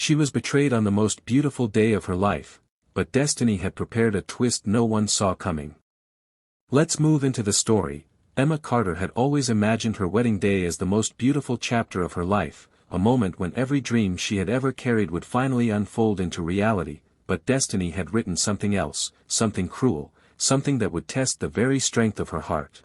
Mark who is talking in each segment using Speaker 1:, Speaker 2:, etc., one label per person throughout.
Speaker 1: She was betrayed on the most beautiful day of her life, but destiny had prepared a twist no one saw coming. Let's move into the story. Emma Carter had always imagined her wedding day as the most beautiful chapter of her life, a moment when every dream she had ever carried would finally unfold into reality, but destiny had written something else, something cruel, something that would test the very strength of her heart.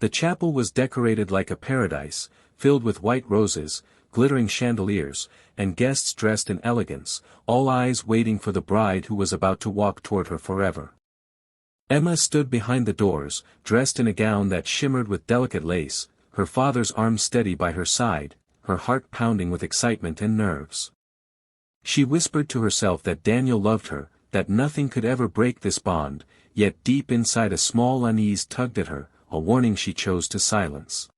Speaker 1: The chapel was decorated like a paradise, filled with white roses, glittering chandeliers, and guests dressed in elegance, all eyes waiting for the bride who was about to walk toward her forever. Emma stood behind the doors, dressed in a gown that shimmered with delicate lace, her father's arm steady by her side, her heart pounding with excitement and nerves. She whispered to herself that Daniel loved her, that nothing could ever break this bond, yet deep inside a small unease tugged at her, a warning she chose to silence.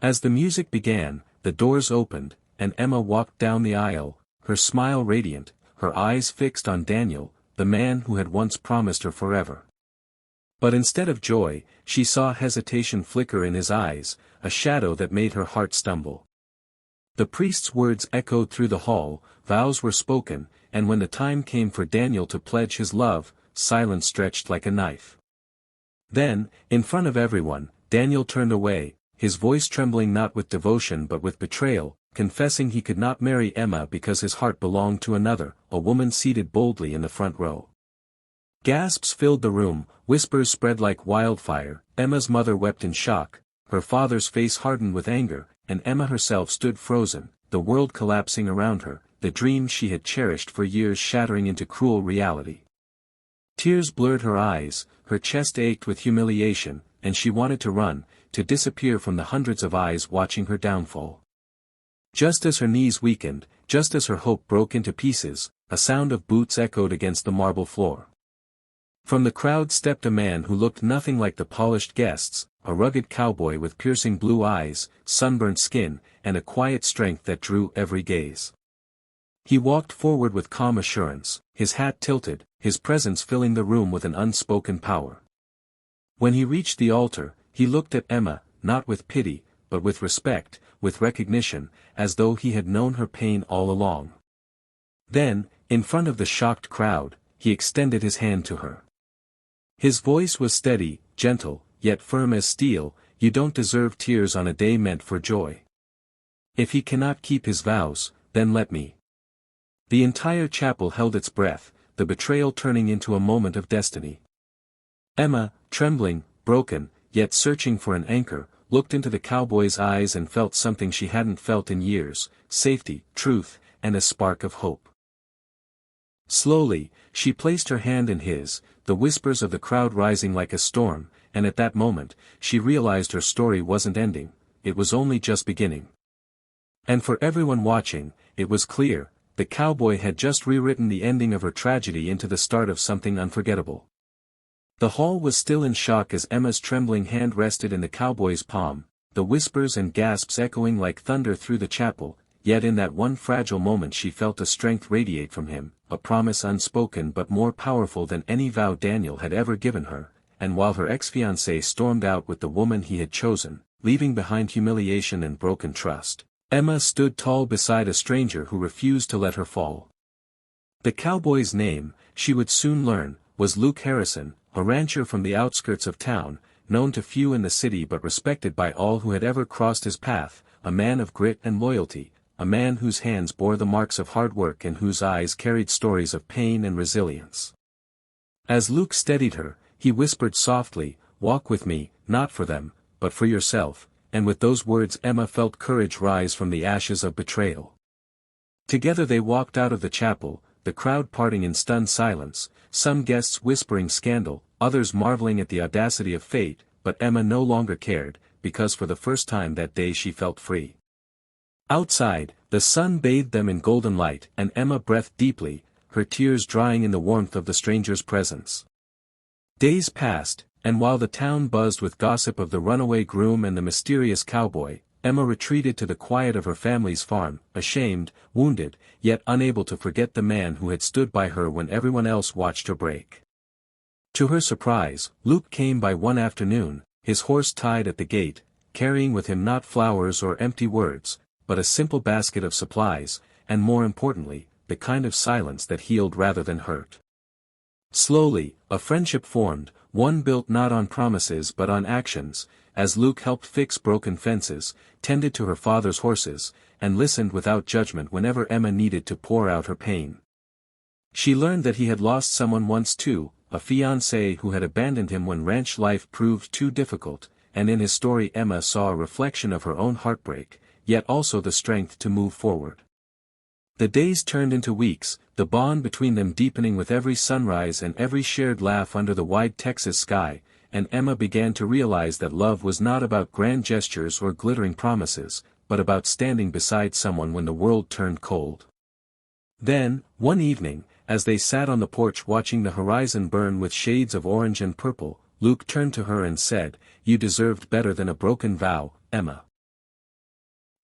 Speaker 1: As the music began, the doors opened, and Emma walked down the aisle, her smile radiant, her eyes fixed on Daniel, the man who had once promised her forever. But instead of joy, she saw hesitation flicker in his eyes, a shadow that made her heart stumble. The priest's words echoed through the hall, vows were spoken, and when the time came for Daniel to pledge his love, silence stretched like a knife. Then, in front of everyone, Daniel turned away, his voice trembling not with devotion but with betrayal, confessing he could not marry Emma because his heart belonged to another, a woman seated boldly in the front row. Gasps filled the room, whispers spread like wildfire, Emma's mother wept in shock, her father's face hardened with anger, and Emma herself stood frozen, the world collapsing around her, the dream she had cherished for years shattering into cruel reality. Tears blurred her eyes, her chest ached with humiliation, and she wanted to run, to disappear from the hundreds of eyes watching her downfall. Just as her knees weakened, just as her hope broke into pieces, a sound of boots echoed against the marble floor. From the crowd stepped a man who looked nothing like the polished guests, a rugged cowboy with piercing blue eyes, sunburnt skin, and a quiet strength that drew every gaze. He walked forward with calm assurance, his hat tilted, his presence filling the room with an unspoken power. When he reached the altar, he looked at Emma, not with pity, but with respect, with recognition, as though he had known her pain all along. Then, in front of the shocked crowd, he extended his hand to her. His voice was steady, gentle, yet firm as steel, "You don't deserve tears on a day meant for joy. If he cannot keep his vows, then let me." The entire chapel held its breath, the betrayal turning into a moment of destiny. Emma, trembling, broken, yet searching for an anchor, looked into the cowboy's eyes and felt something she hadn't felt in years, safety, truth, and a spark of hope. Slowly, she placed her hand in his, the whispers of the crowd rising like a storm, and at that moment, she realized her story wasn't ending, it was only just beginning. And for everyone watching, it was clear, the cowboy had just rewritten the ending of her tragedy into the start of something unforgettable. The hall was still in shock as Emma's trembling hand rested in the cowboy's palm, the whispers and gasps echoing like thunder through the chapel, yet in that one fragile moment she felt a strength radiate from him, a promise unspoken but more powerful than any vow Daniel had ever given her, and while her ex-fiancé stormed out with the woman he had chosen, leaving behind humiliation and broken trust, Emma stood tall beside a stranger who refused to let her fall. The cowboy's name, she would soon learn, was Luke Harrison, a rancher from the outskirts of town, known to few in the city but respected by all who had ever crossed his path, a man of grit and loyalty, a man whose hands bore the marks of hard work and whose eyes carried stories of pain and resilience. As Luke steadied her, he whispered softly, "Walk with me, not for them, but for yourself," and with those words Emma felt courage rise from the ashes of betrayal. Together they walked out of the chapel, the crowd parting in stunned silence, some guests whispering scandal, others marveling at the audacity of fate, but Emma no longer cared, because for the first time that day she felt free. Outside, the sun bathed them in golden light, and Emma breathed deeply, her tears drying in the warmth of the stranger's presence. Days passed, and while the town buzzed with gossip of the runaway groom and the mysterious cowboy, Emma retreated to the quiet of her family's farm, ashamed, wounded, yet unable to forget the man who had stood by her when everyone else watched her break. To her surprise, Luke came by one afternoon, his horse tied at the gate, carrying with him not flowers or empty words, but a simple basket of supplies, and more importantly, the kind of silence that healed rather than hurt. Slowly, a friendship formed, one built not on promises but on actions, as Luke helped fix broken fences, tended to her father's horses, and listened without judgment whenever Emma needed to pour out her pain. She learned that he had lost someone once too, a fiancé who had abandoned him when ranch life proved too difficult, and in his story Emma saw a reflection of her own heartbreak, yet also the strength to move forward. The days turned into weeks, the bond between them deepening with every sunrise and every shared laugh under the wide Texas sky, and Emma began to realize that love was not about grand gestures or glittering promises, but about standing beside someone when the world turned cold. Then, one evening, as they sat on the porch watching the horizon burn with shades of orange and purple, Luke turned to her and said, "You deserved better than a broken vow, Emma.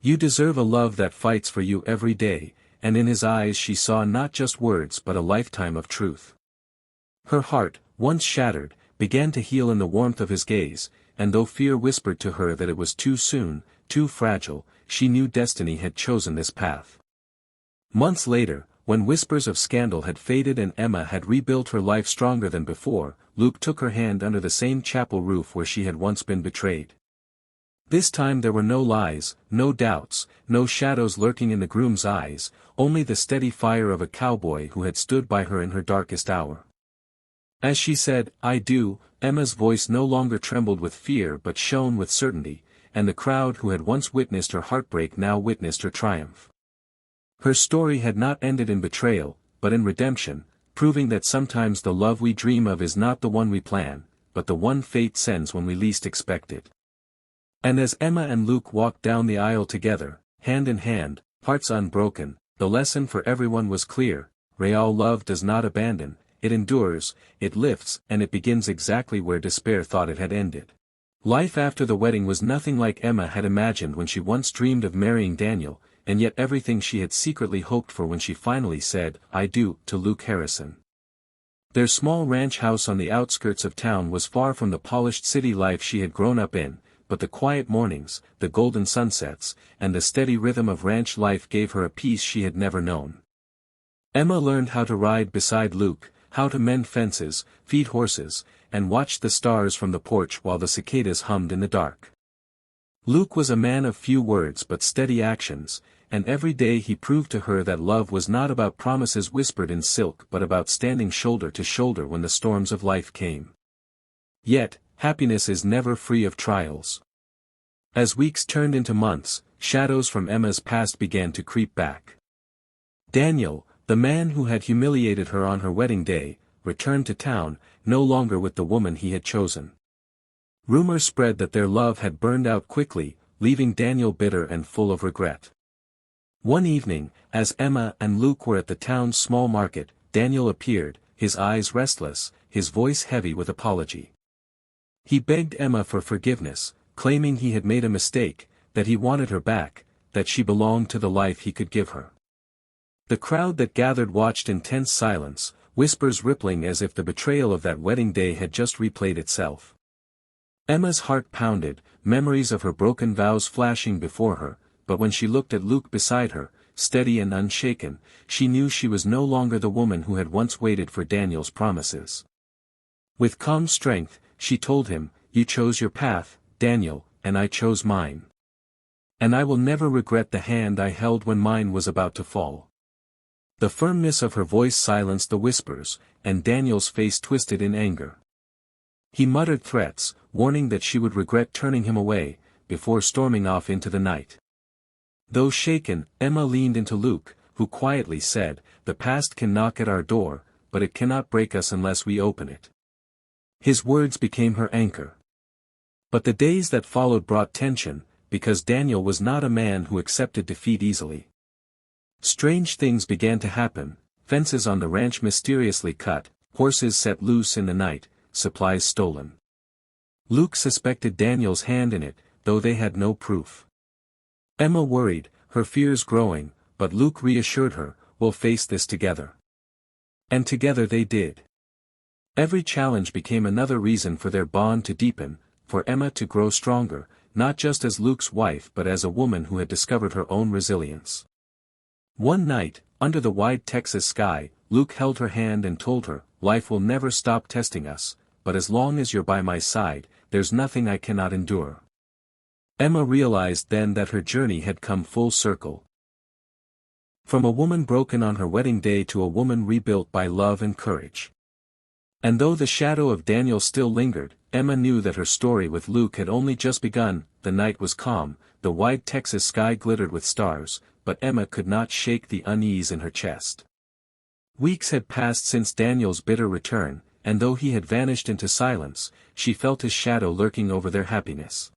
Speaker 1: You deserve a love that fights for you every day," and in his eyes she saw not just words but a lifetime of truth. Her heart, once shattered, began to heal in the warmth of his gaze, and though fear whispered to her that it was too soon, too fragile, she knew destiny had chosen this path. Months later, when whispers of scandal had faded and Emma had rebuilt her life stronger than before, Luke took her hand under the same chapel roof where she had once been betrayed. This time there were no lies, no doubts, no shadows lurking in the groom's eyes, only the steady fire of a cowboy who had stood by her in her darkest hour. As she said, "I do," Emma's voice no longer trembled with fear but shone with certainty, and the crowd who had once witnessed her heartbreak now witnessed her triumph. Her story had not ended in betrayal, but in redemption, proving that sometimes the love we dream of is not the one we plan, but the one fate sends when we least expect it. And as Emma and Luke walked down the aisle together, hand in hand, hearts unbroken, the lesson for everyone was clear: real love does not abandon, it endures, it lifts, and it begins exactly where despair thought it had ended. Life after the wedding was nothing like Emma had imagined when she once dreamed of marrying Daniel, and yet everything she had secretly hoped for when she finally said, "I do," to Luke Harrison. Their small ranch house on the outskirts of town was far from the polished city life she had grown up in, but the quiet mornings, the golden sunsets, and the steady rhythm of ranch life gave her a peace she had never known. Emma learned how to ride beside Luke, how to mend fences, feed horses, and watch the stars from the porch while the cicadas hummed in the dark. Luke was a man of few words but steady actions, and every day he proved to her that love was not about promises whispered in silk but about standing shoulder to shoulder when the storms of life came. Yet, happiness is never free of trials. As weeks turned into months, shadows from Emma's past began to creep back. Daniel, the man who had humiliated her on her wedding day, returned to town, no longer with the woman he had chosen. Rumors spread that their love had burned out quickly, leaving Daniel bitter and full of regret. One evening, as Emma and Luke were at the town's small market, Daniel appeared, his eyes restless, his voice heavy with apology. He begged Emma for forgiveness, claiming he had made a mistake, that he wanted her back, that she belonged to the life he could give her. The crowd that gathered watched in tense silence, whispers rippling as if the betrayal of that wedding day had just replayed itself. Emma's heart pounded, memories of her broken vows flashing before her, but when she looked at Luke beside her, steady and unshaken, she knew she was no longer the woman who had once waited for Daniel's promises. With calm strength, she told him, "You chose your path, Daniel, and I chose mine. And I will never regret the hand I held when mine was about to fall." The firmness of her voice silenced the whispers, and Daniel's face twisted in anger. He muttered threats, warning that she would regret turning him away, before storming off into the night. Though shaken, Emma leaned into Luke, who quietly said, "The past can knock at our door, but it cannot break us unless we open it." His words became her anchor. But the days that followed brought tension, because Daniel was not a man who accepted defeat easily. Strange things began to happen: fences on the ranch mysteriously cut, horses set loose in the night, supplies stolen. Luke suspected Daniel's hand in it, though they had no proof. Emma worried, her fears growing, but Luke reassured her, "We'll face this together." And together they did. Every challenge became another reason for their bond to deepen, for Emma to grow stronger, not just as Luke's wife but as a woman who had discovered her own resilience. One night, under the wide Texas sky, Luke held her hand and told her, "Life will never stop testing us, but as long as you're by my side, there's nothing I cannot endure." Emma realized then that her journey had come full circle. From a woman broken on her wedding day to a woman rebuilt by love and courage. And though the shadow of Daniel still lingered, Emma knew that her story with Luke had only just begun. The night was calm, the wide Texas sky glittered with stars, but Emma could not shake the unease in her chest. Weeks had passed since Daniel's bitter return, and though he had vanished into silence, she felt his shadow lurking over their happiness.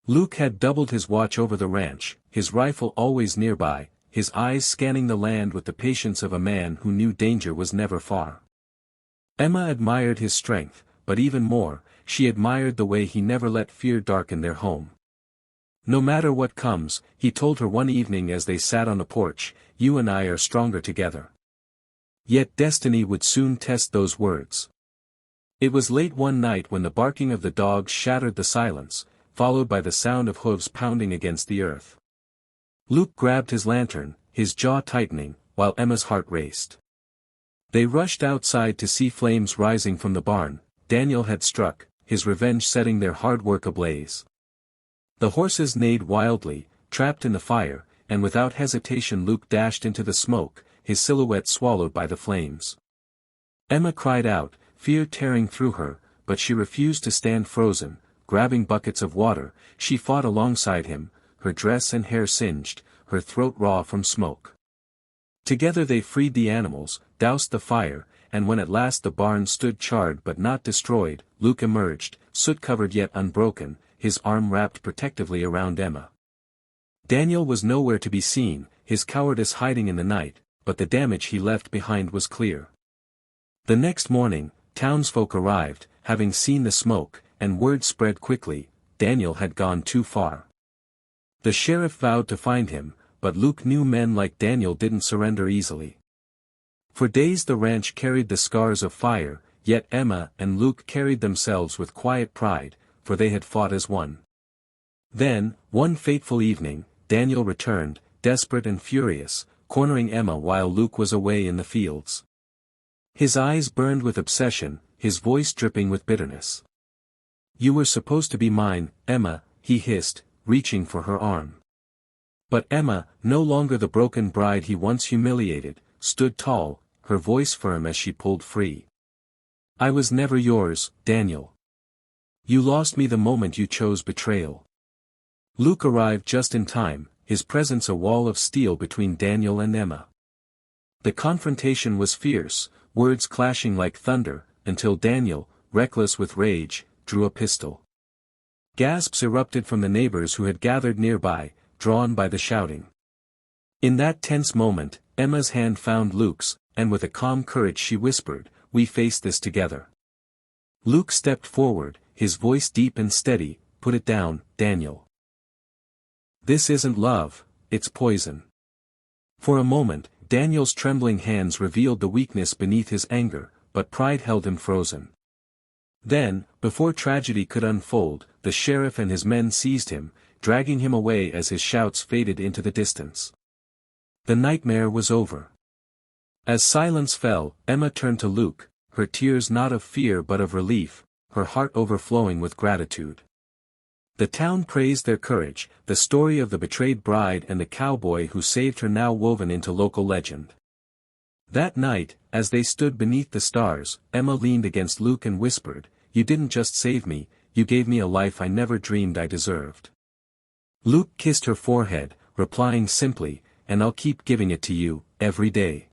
Speaker 1: Luke had doubled his watch over the ranch, his rifle always nearby, his eyes scanning the land with the patience of a man who knew danger was never far. Emma admired his strength, but even more, she admired the way he never let fear darken their home. "No matter what comes," he told her one evening as they sat on the porch, "you and I are stronger together." Yet destiny would soon test those words. It was late one night when the barking of the dogs shattered the silence, followed by the sound of hooves pounding against the earth. Luke grabbed his lantern, his jaw tightening, while Emma's heart raced. They rushed outside to see flames rising from the barn. Daniel had struck, his revenge setting their hard work ablaze. The horses neighed wildly, trapped in the fire, and without hesitation Luke dashed into the smoke, his silhouette swallowed by the flames. Emma cried out, fear tearing through her, but she refused to stand frozen. Grabbing buckets of water, she fought alongside him, her dress and hair singed, her throat raw from smoke. Together they freed the animals, doused the fire, and when at last the barn stood charred but not destroyed, Luke emerged, soot-covered yet unbroken, his arm wrapped protectively around Emma. Daniel was nowhere to be seen, his cowardice hiding in the night, but the damage he left behind was clear. The next morning, townsfolk arrived, having seen the smoke, and word spread quickly, Daniel had gone too far. The sheriff vowed to find him, but Luke knew men like Daniel didn't surrender easily. For days the ranch carried the scars of fire, yet Emma and Luke carried themselves with quiet pride, for they had fought as one. Then, one fateful evening, Daniel returned, desperate and furious, cornering Emma while Luke was away in the fields. His eyes burned with obsession, his voice dripping with bitterness. "You were supposed to be mine, Emma," he hissed, reaching for her arm. But Emma, no longer the broken bride he once humiliated, stood tall, her voice firm as she pulled free. "I was never yours, Daniel. You lost me the moment you chose betrayal." Luke arrived just in time, his presence a wall of steel between Daniel and Emma. The confrontation was fierce, words clashing like thunder, until Daniel, reckless with rage, drew a pistol. Gasps erupted from the neighbors who had gathered nearby, drawn by the shouting. In that tense moment, Emma's hand found Luke's, and with a calm courage she whispered, "We face this together." Luke stepped forward, his voice deep and steady, "Put it down, Daniel. This isn't love, it's poison." For a moment, Daniel's trembling hands revealed the weakness beneath his anger, but pride held him frozen. Then, before tragedy could unfold, the sheriff and his men seized him, dragging him away as his shouts faded into the distance. The nightmare was over. As silence fell, Emma turned to Luke, her tears not of fear but of relief, her heart overflowing with gratitude. The town praised their courage, the story of the betrayed bride and the cowboy who saved her now woven into local legend. That night, as they stood beneath the stars, Emma leaned against Luke and whispered, "You didn't just save me, you gave me a life I never dreamed I deserved." Luke kissed her forehead, replying simply, "And I'll keep giving it to you, every day."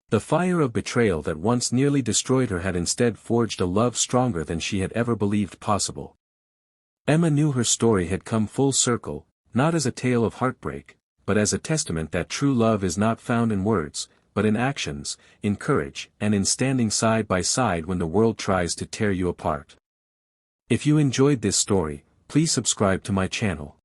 Speaker 1: The fire of betrayal that once nearly destroyed her had instead forged a love stronger than she had ever believed possible. Emma knew her story had come full circle, not as a tale of heartbreak, but as a testament that true love is not found in words, but in actions, in courage, and in standing side by side when the world tries to tear you apart. If you enjoyed this story, please subscribe to my channel.